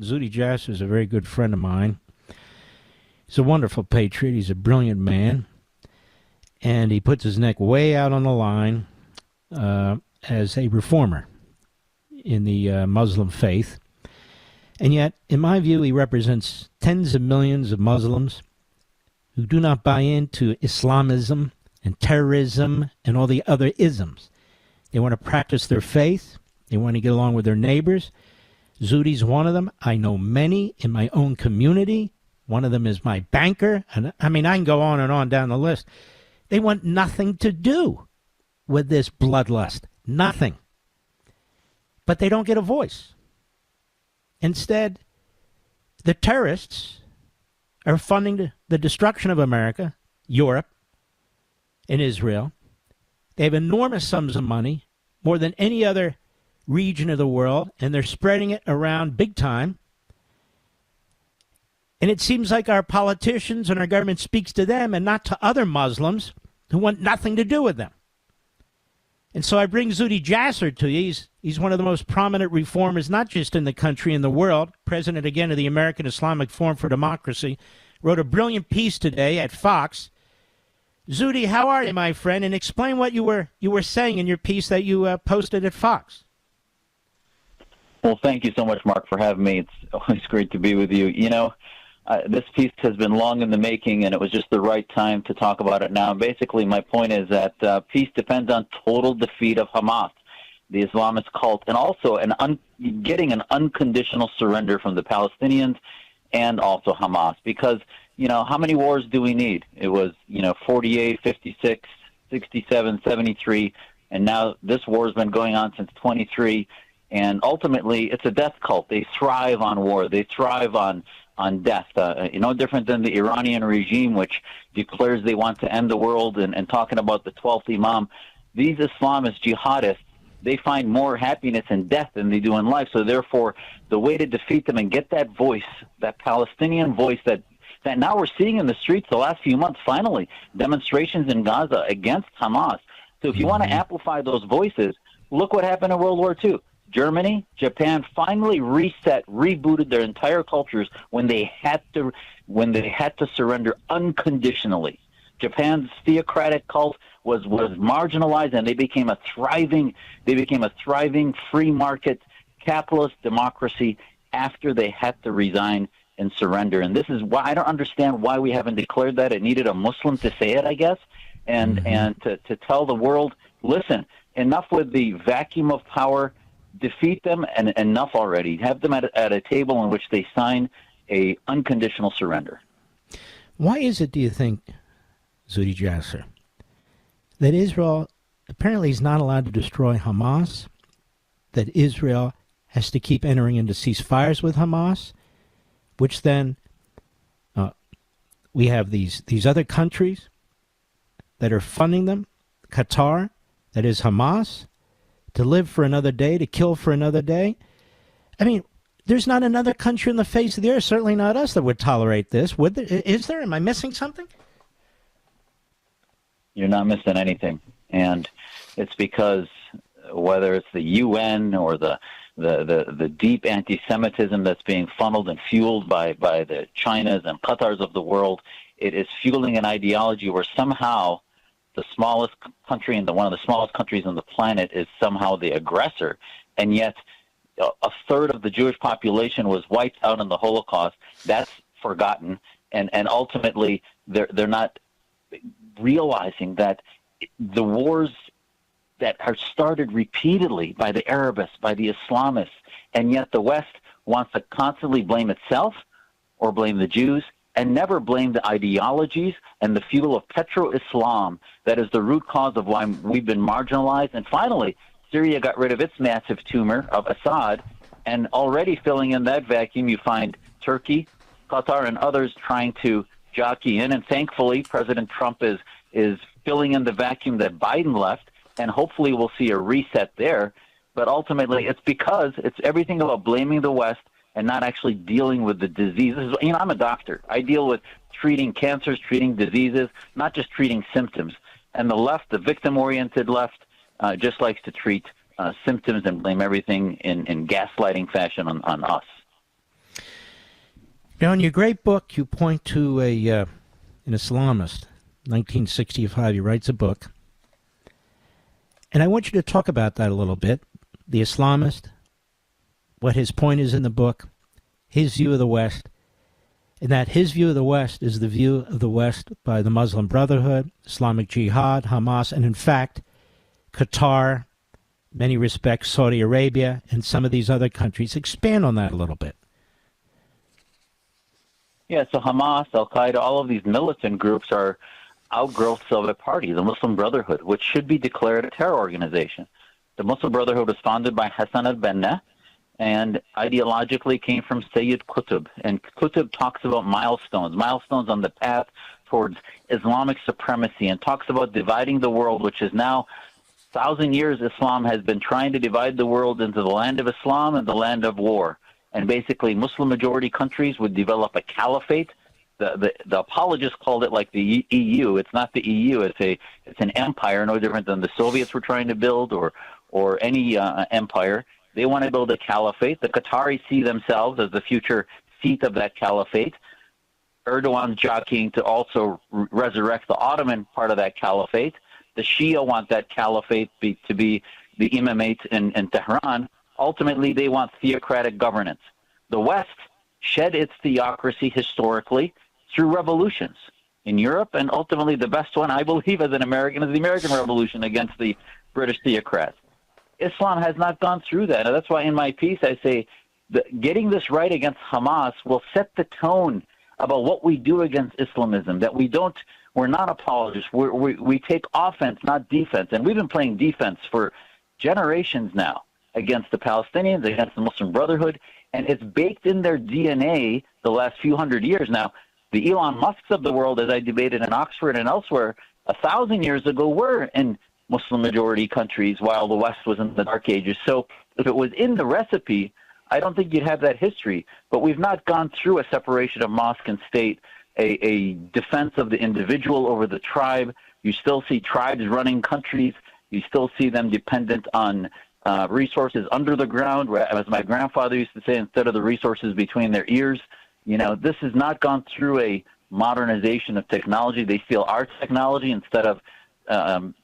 Zuhdi Jasser is a very good friend of mine. He's a wonderful patriot. He's a brilliant man. And he puts his neck way out on the line as a reformer in the Muslim faith. And yet, in my view, he represents tens of millions of Muslims who do not buy into Islamism and terrorism and all the other isms. They want to practice their faith. They want to get along with their neighbors. Zuhdi's one of them. I know many in my own community. One of them is my banker. And I mean, I can go on and on down the list. They want nothing to do with this bloodlust. Nothing. But they don't get a voice. Instead, the terrorists are funding the destruction of America, Europe, and Israel. They have enormous sums of money, more than any other region of the world, and they're spreading it around big time. And it seems like our politicians and our government speaks to them and not to other Muslims who want nothing to do with them. And so I bring Zuhdi Jasser to you. He's one of the most prominent reformers, not just in the country, in the world. President, again, of the American Islamic Forum for Democracy. Wrote a brilliant piece today at Fox. Zuhdi, how are you, my friend? And explain what you were saying in your piece that you posted at Fox. Well, thank you so much, Mark, for having me. It's always great to be with you. You know, this piece has been long in the making, and it was just the right time to talk about it now. And basically, my point is that peace depends on total defeat of Hamas, the Islamist cult, and also getting an unconditional surrender from the Palestinians and also Hamas. Because, you know, how many wars do we need? It was, 48, 56, 67, 73, and now this war has been going on since 23. And ultimately, it's a death cult. They thrive on war. They thrive on death. No different than the Iranian regime, which declares they want to end the world and talking about the 12th Imam. These Islamist jihadists, they find more happiness in death than they do in life. So therefore, the way to defeat them and get that voice, that Palestinian voice that now we're seeing in the streets the last few months, finally, demonstrations in Gaza against Hamas. So if you want to amplify those voices, look what happened in World War II. Germany, Japan finally rebooted their entire cultures when they had to surrender unconditionally. Japan's theocratic cult was marginalized, and they became a thriving free market capitalist democracy after they had to resign and surrender. And this is why I don't understand why we haven't declared that. It needed a Muslim to say it, I guess, and to tell the world, listen, enough with the vacuum of power. Defeat them, and enough already. Have them at a table in which they sign a unconditional surrender. Why is it, do you think, Zuhdi Jasser, that Israel apparently is not allowed to destroy Hamas, that Israel has to keep entering into ceasefires with Hamas, which then we have these other countries that are funding them, Qatar, that is Hamas, to live for another day, to kill for another day? I mean, there's not another country on the face of the earth, certainly not us, that would tolerate this. Would there? Is there? Am I missing something? You're not missing anything. And it's because whether it's the UN or the deep anti-Semitism that's being funneled and fueled by the Chinas and Qatars of the world, it is fueling an ideology where somehow the smallest country and one of the smallest countries on the planet is somehow the aggressor, and yet a third of the Jewish population was wiped out in the Holocaust. That's forgotten, and ultimately they're not realizing that the wars that are started repeatedly by the Arabists, by the Islamists, and yet the West wants to constantly blame itself or blame the Jews, and never blame the ideologies and the fuel of petro-Islam that is the root cause of why we've been marginalized. And finally, Syria got rid of its massive tumor of Assad, and already filling in that vacuum, you find Turkey, Qatar, and others trying to jockey in. And thankfully, President Trump is filling in the vacuum that Biden left, and hopefully we'll see a reset there. But ultimately, it's because it's everything about blaming the West and not actually dealing with the diseases. I'm a doctor. I deal with treating cancers, treating diseases, not just treating symptoms. And the left, the victim-oriented left, just likes to treat symptoms and blame everything in gaslighting fashion on us. Now, in your great book, you point to an Islamist, 1965. He writes a book. And I want you to talk about that a little bit. The Islamist, what his point is in the book, his view of the West, and that his view of the West is the view of the West by the Muslim Brotherhood, Islamic Jihad, Hamas, and in fact, Qatar, many respects, Saudi Arabia, and some of these other countries. Expand on that a little bit. Yeah, so Hamas, Al-Qaeda, all of these militant groups are outgrowths of a party, the Muslim Brotherhood, which should be declared a terror organization. The Muslim Brotherhood was founded by Hassan al-Banna and ideologically came from Sayyid Qutb. And Qutb talks about milestones on the path towards Islamic supremacy, and talks about dividing the world, which is now 1,000 years Islam has been trying to divide the world into the land of Islam and the land of war. And basically, Muslim-majority countries would develop a caliphate. The apologists called it like the EU. It's not the EU. It's an empire, no different than the Soviets were trying to build or any empire. They want to build a caliphate. The Qataris see themselves as the future seat of that caliphate. Erdogan's jockeying to also resurrect the Ottoman part of that caliphate. The Shia want that caliphate to be the imamate in Tehran. Ultimately, they want theocratic governance. The West shed its theocracy historically through revolutions in Europe, and ultimately the best one, I believe, as an American, is the American Revolution against the British theocrats. Islam has not gone through that. And that's why in my piece I say that getting this right against Hamas will set the tone about what we do against Islamism, that we're not apologists. We take offense, not defense. And we've been playing defense for generations now against the Palestinians, against the Muslim Brotherhood, and it's baked in their DNA the last few hundred years now. The Elon Musks of the world, as I debated in Oxford and elsewhere, 1,000 years ago were in Muslim-majority countries while the West was in the Dark Ages. So if it was in the recipe, I don't think you'd have that history. But we've not gone through a separation of mosque and state, a defense of the individual over the tribe. You still see tribes running countries. You still see them dependent on resources under the ground, as my grandfather used to say, instead of the resources between their ears. This has not gone through a modernization of technology. They steal our technology instead of,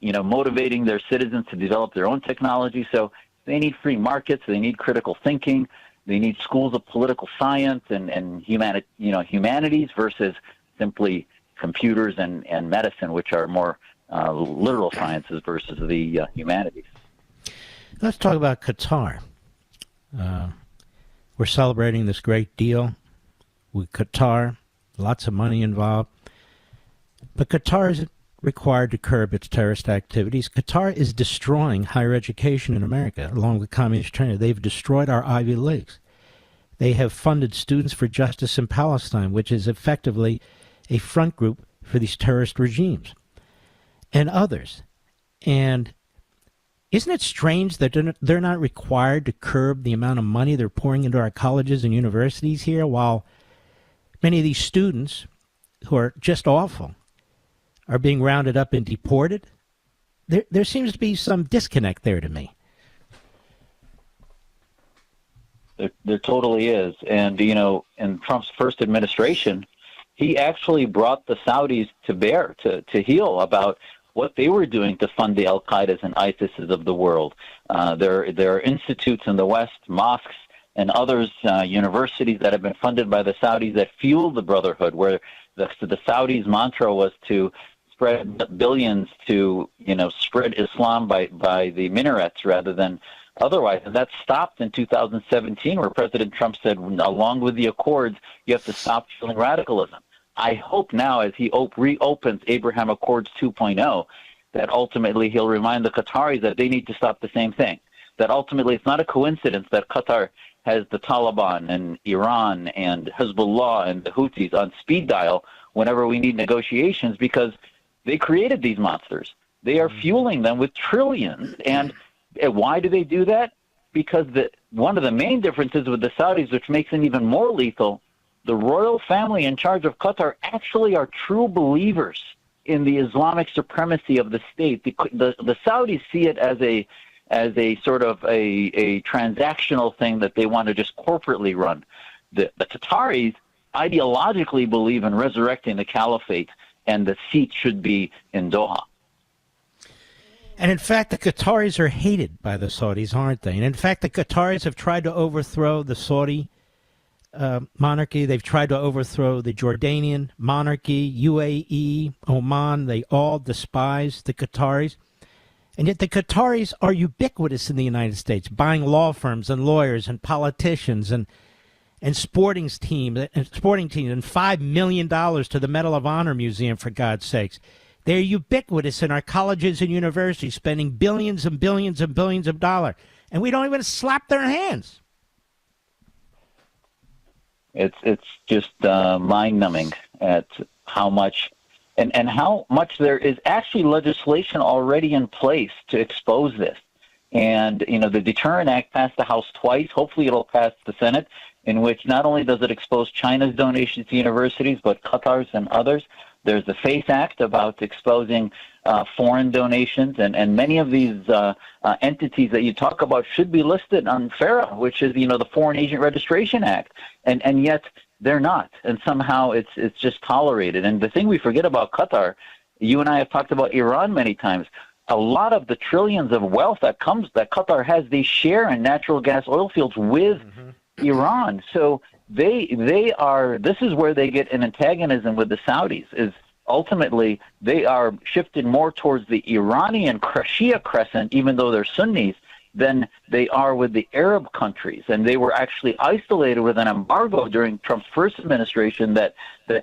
motivating their citizens to develop their own technology. So they need free markets. They need critical thinking. They need schools of political science and humanities versus simply computers and medicine, which are more literal sciences versus the humanities. Let's talk about Qatar. We're celebrating this great deal with Qatar, lots of money involved. But Qatar isn't required to curb its terrorist activities. Qatar is destroying higher education in America, along with Communist China. They've destroyed our Ivy Leagues. They have funded Students for Justice in Palestine, which is effectively a front group for these terrorist regimes, and others. And isn't it strange that they're not required to curb the amount of money they're pouring into our colleges and universities here, while many of these students who are just awful are being rounded up and deported? There seems to be some disconnect there to me. There totally is. And, in Trump's first administration, he actually brought the Saudis to bear, to heel about what they were doing to fund the Al-Qaedas and ISISs of the world. There are institutes in the West, mosques, and others, universities that have been funded by the Saudis that fuel the Brotherhood, where the Saudis' mantra was to spread billions to, spread Islam by the minarets rather than otherwise. And that stopped in 2017, where President Trump said, along with the Accords, you have to stop fueling radicalism. I hope now, as he reopens Abraham Accords 2.0, that ultimately he'll remind the Qataris that they need to stop the same thing. That ultimately it's not a coincidence that Qatar has the Taliban and Iran and Hezbollah and the Houthis on speed dial whenever we need negotiations, because they created these monsters. They are fueling them with trillions. And why do they do that? Because one of the main differences with the Saudis, which makes it even more lethal, the royal family in charge of Qatar actually are true believers in the Islamic supremacy of the state. The Saudis see it as a sort of a transactional thing that they want to just corporately run. The Qataris ideologically believe in resurrecting the caliphate, and the seat should be in Doha. And in fact, the Qataris are hated by the Saudis, aren't they? And in fact, the Qataris have tried to overthrow the Saudi monarchy. They've tried to overthrow the Jordanian monarchy, UAE, Oman. They all despise the Qataris. And yet the Qataris are ubiquitous in the United States, buying law firms and lawyers and politicians and sporting teams and $5 million to the Medal of Honor Museum, for God's sakes. They're ubiquitous in our colleges and universities, spending billions and billions and billions of dollars, and we don't even slap their hands. It's just mind-numbing at how much and how much there is actually legislation already in place to expose this. And, you know, the Deterrent Act passed the House twice. Hopefully it'll pass the Senate, in which not only does it expose China's donations to universities, but Qatar's and others. There's the FACE Act about exposing foreign donations, and many of these entities that you talk about should be listed on FARA, which is, you know, the Foreign Agent Registration Act, and yet they're not, and somehow it's just tolerated. And the thing we forget about Qatar, you and I have talked about Iran many times. A lot of the trillions of wealth that Qatar has, they share in natural gas oil fields with Iran. So they are. This is where they get an antagonism with the Saudis. Is ultimately they are shifted more towards the Iranian Shia crescent, even though they're Sunnis, than they are with the Arab countries. And they were actually isolated with an embargo during Trump's first administration that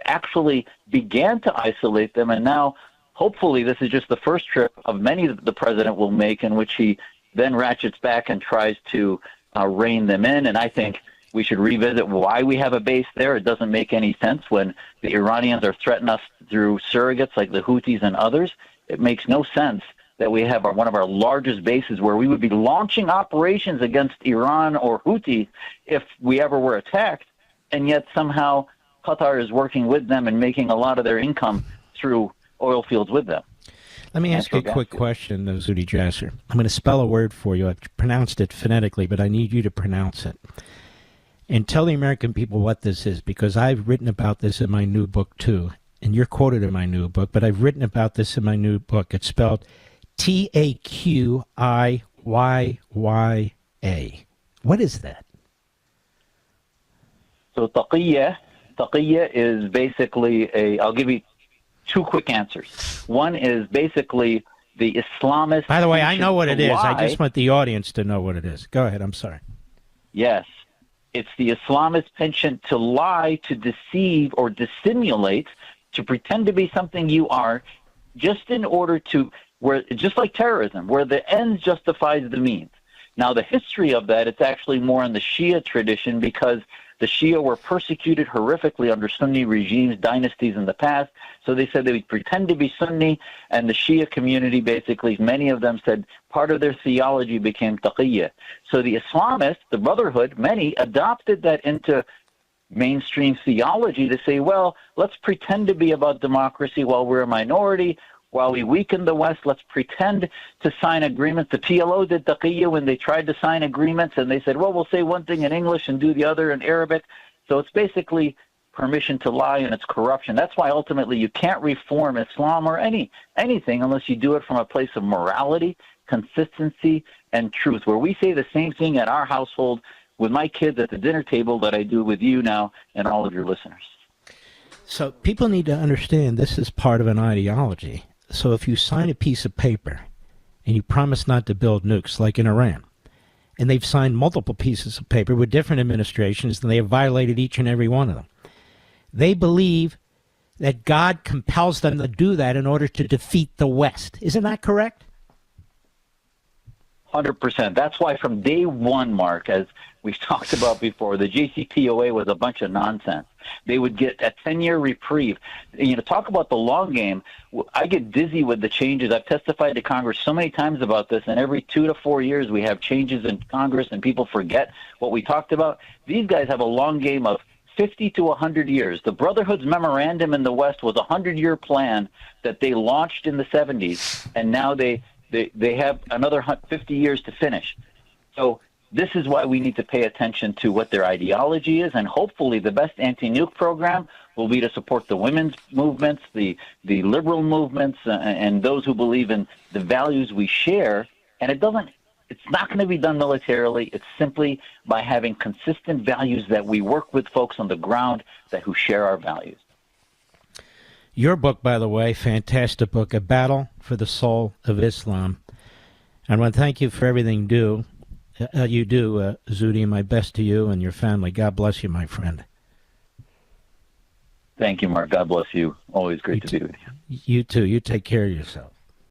actually began to isolate them. And now, hopefully, this is just the first trip of many that the president will make in which he then ratchets back and tries to rein them in. And I think we should revisit why we have a base there. It doesn't make any sense when the Iranians are threatening us through surrogates like the Houthis and others. It makes no sense that we have one of our largest bases where we would be launching operations against Iran or Houthis if we ever were attacked, and yet somehow Qatar is working with them and making a lot of their income through oil fields with them. Let me ask you a quick question, Zuhdi Jasser. I'm going to spell a word for you. I've pronounced it phonetically, but I need you to pronounce it. And tell the American people what this is, because I've written about this in my new book, too. And you're quoted in my new book, but I've written about this in my new book. It's spelled Taqiyya. What is that? So taqiyya is basically I'll give you two quick answers. One is basically the Islamist. By the way, I know what it is. I just want the audience to know what it is. Go ahead. I'm sorry. Yes. It's the Islamist penchant to lie, to deceive, or dissimulate, to pretend to be something you are, just in order to, just like terrorism, where the ends justifies the means. Now, the history of that, it's actually more in the Shia tradition, because the Shia were persecuted horrifically under Sunni regimes, dynasties in the past. So they said they would pretend to be Sunni, and the Shia community, basically, many of them said part of their theology became taqiyya. So the Islamists, the Brotherhood, many adopted that into mainstream theology to say, well, let's pretend to be about democracy while we're a minority. While we weaken the West, let's pretend to sign agreements. The PLO did taqiyya when they tried to sign agreements, and they said, well, we'll say one thing in English and do the other in Arabic. So it's basically permission to lie, and it's corruption. That's why ultimately you can't reform Islam or anything unless you do it from a place of morality, consistency, and truth, where we say the same thing at our household with my kids at the dinner table that I do with you now and all of your listeners. So people need to understand this is part of an ideology. So if you sign a piece of paper and you promise not to build nukes, like in Iran, and they've signed multiple pieces of paper with different administrations, and they have violated each and every one of them, they believe that God compels them to do that in order to defeat the West. Isn't that correct? 100%. That's why from day one, Mark, as we've talked about before, the JCPOA was a bunch of nonsense. They would get a 10-year reprieve. You know, talk about the long game. I get dizzy with the changes. I've testified to Congress so many times about this, and every 2 to 4 years we have changes in Congress and people forget what we talked about. These guys have a long game of 50 to 100 years. The Brotherhood's memorandum in the West was a 100-year plan that they launched in the 70s, and now they have another 50 years to finish. So This is why we need to pay attention to what their ideology is, and hopefully the best anti-nuke program will be to support the women's movements, the liberal movements, and those who believe in the values we share. And it's not going to be done militarily. It's simply by having consistent values that we work with folks on the ground who share our values. Your book, by the way, fantastic book, A Battle for the Soul of Islam. I want to thank you for everything you do, Zuhdi. My best to you and your family. God bless you, my friend. Thank you, Mark. God bless you. Always great to be with you. You too. You take care of yourself.